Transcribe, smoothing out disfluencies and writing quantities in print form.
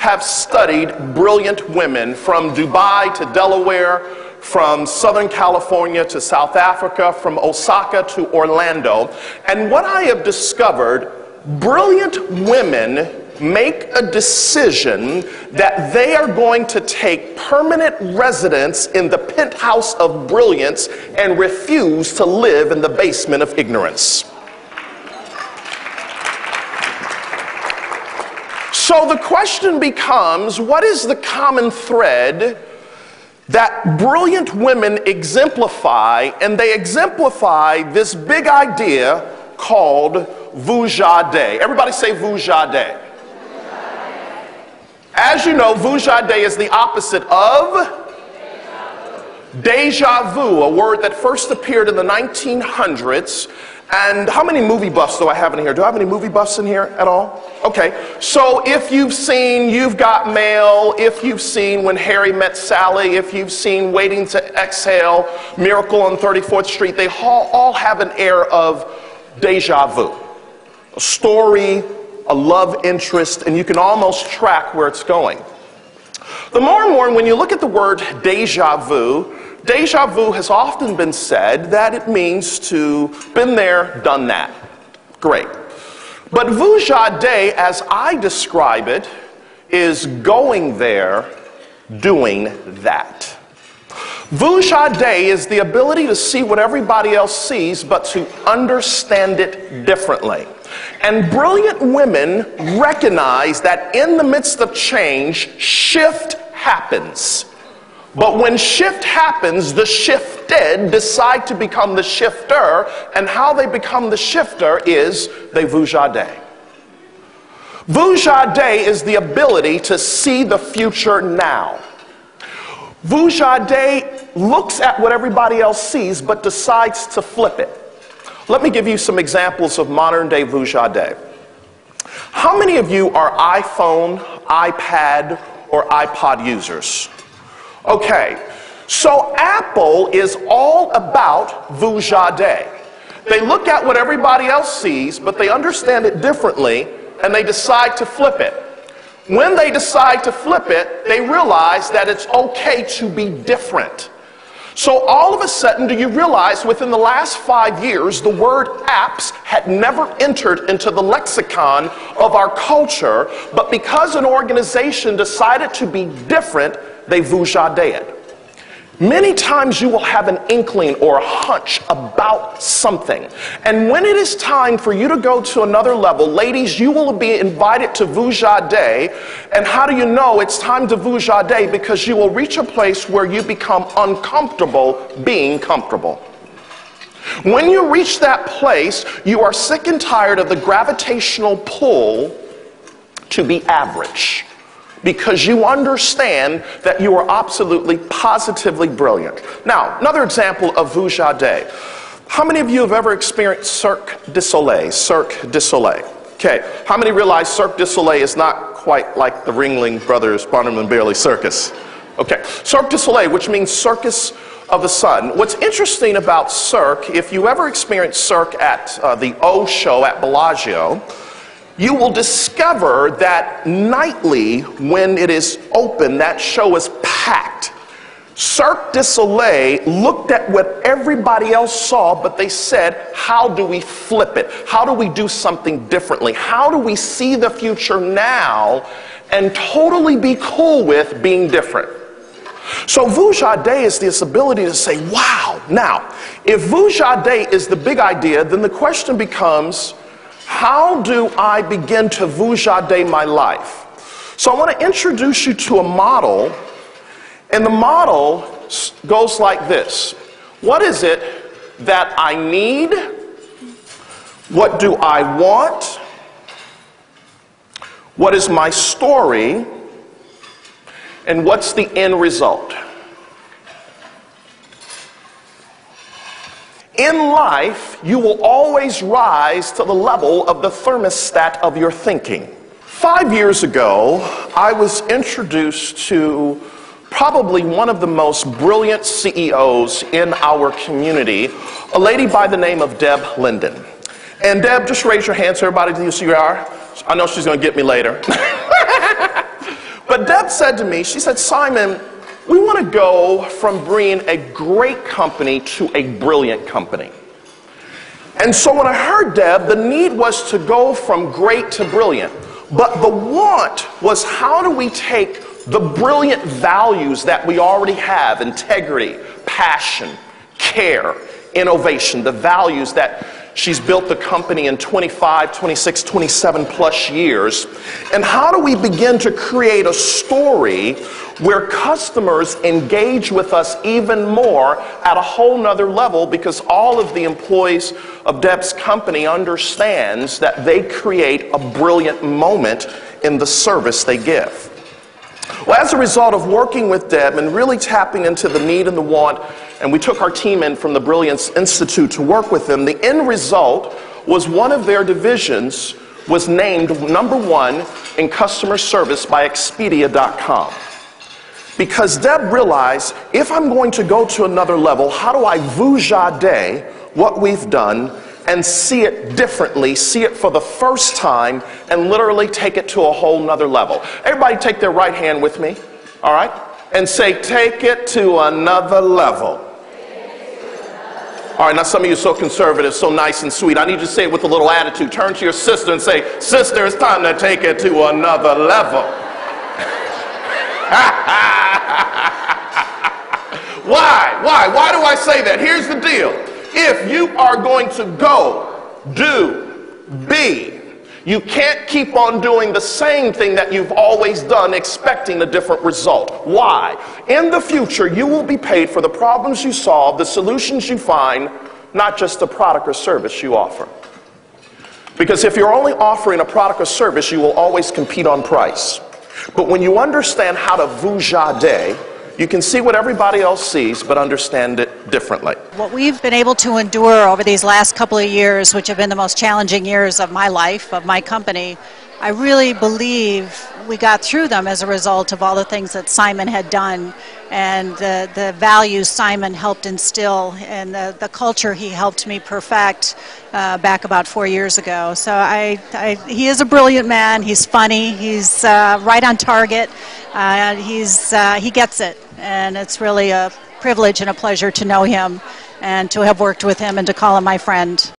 have studied brilliant women from Dubai to Delaware, from Southern California to South Africa, from Osaka to Orlando. And what I have discovered, brilliant women make a decision that they are going to take permanent residence in the penthouse of brilliance and refuse to live in the basement of ignorance. So the question becomes, what is the common thread that brilliant women exemplify? And they exemplify this big idea called Vuja Day. Everybody say Vuja Day. As you know, Vuja Day is the opposite of déjà vu, a word that first appeared in the 1900s. And how many movie buffs do I have in here? Do I have any movie buffs in here at all? Okay, so if you've seen You've Got Mail, if you've seen When Harry Met Sally, if you've seen Waiting to Exhale, Miracle on 34th Street, they all have an air of déjà vu. A story, a love interest, and you can almost track where it's going. The more and more, when you look at the word déjà vu has often been said that it means to been there, done that. Great. But Vuja Day, as I describe it, is going there, doing that. Vuja Day is the ability to see what everybody else sees, but to understand it differently. And brilliant women recognize that in the midst of change, shift happens. But when shift happens, the shifted decide to become the shifter, and how they become the shifter is they Vuja Day. Vuja Day is the ability to see the future now. Vuja Day looks at what everybody else sees, but decides to flip it. Let me give you some examples of modern day Vuja Day. How many of you are iPhone, iPad, or iPod users? Okay, so Apple is all about Vuja Day. They look at what everybody else sees, but they understand it differently, and they decide to flip it. When they decide to flip it, they realize that it's okay to be different. So all of a sudden, do you realize within the last 5 years, the word apps had never entered into the lexicon of our culture, but because an organization decided to be different, they Vuja Day it. Many times you will have an inkling or a hunch about something. And when it is time for you to go to another level, ladies, you will be invited to Vuja Day. And how do you know it's time to Vuja Day? Because you will reach a place where you become uncomfortable being comfortable. When you reach that place, you are sick and tired of the gravitational pull to be average. Because you understand that you are absolutely, positively brilliant. Now, another example of Vuja Day. How many of you have ever experienced Cirque du Soleil? Cirque du Soleil. Okay, how many realize Cirque du Soleil is not quite like the Ringling Brothers Barnum and Bailey Circus? Okay, Cirque du Soleil, which means Circus of the Sun. What's interesting about Cirque, if you ever experienced Cirque at the O show at Bellagio, you will discover that nightly when it is open, that show is packed. Cirque du Soleil looked at what everybody else saw, but they said, how do we flip it? How do we do something differently? How do we see the future now and totally be cool with being different? So Vuja Day is this ability to say, wow. Now, if Vuja Day is the big idea, then the question becomes, how do I begin to Vuja Day my life? So I want to introduce you to a model, and the model goes like this. What is it that I need? What do I want? What is my story? And what's the end result? In life, you will always rise to the level of the thermostat of your thinking. 5 years ago, I was introduced to probably one of the most brilliant CEOs in our community, a lady by the name of Deb Linden. And Deb, just raise your hand so everybody knows who you are. I know she's going to get me later. Deb said to me, she said, Simon, we want to go from being a great company to a brilliant company. And so when I heard Deb, the need was to go from great to brilliant. But the want was, how do we take the brilliant values that we already have, integrity, passion, care, innovation, the values that she's built the company in 25, 26, 27 plus years, and how do we begin to create a story where customers engage with us even more at a whole nother level, because all of the employees of Deb's company understands that they create a brilliant moment in the service they give. Well, as a result of working with Deb and really tapping into the need and the want, and we took our team in from the Brilliance Institute to work with them, the end result was one of their divisions was named #1 in customer service by Expedia.com. Because Deb realized, if I'm going to go to another level, how do I Vuja day what we've done and see it differently, see it for the first time, and literally take it to a whole nother level. Everybody take their right hand with me, all right? And say, take it to another level. All right, now some of you are so conservative, so nice and sweet. I need you to say it with a little attitude. Turn to your sister and say, sister, it's time to take it to another level. Why? Why do I say that? Here's the deal. If you are going to go, do, be, you can't keep on doing the same thing that you've always done expecting a different result. Why? In the future, you will be paid for the problems you solve, the solutions you find, not just the product or service you offer. Because if you're only offering a product or service, you will always compete on price. But when you understand how to Vuja day, you can see what everybody else sees, but understand it differently. What we've been able to endure over these last couple of years, which have been the most challenging years of my life, of my company, I really believe we got through them as a result of all the things that Simon had done, and the values Simon helped instill, and the culture he helped me perfect back about 4 years ago. So he is a brilliant man. He's funny. He's right on target. He gets it, and it's really a privilege and a pleasure to know him and to have worked with him and to call him my friend.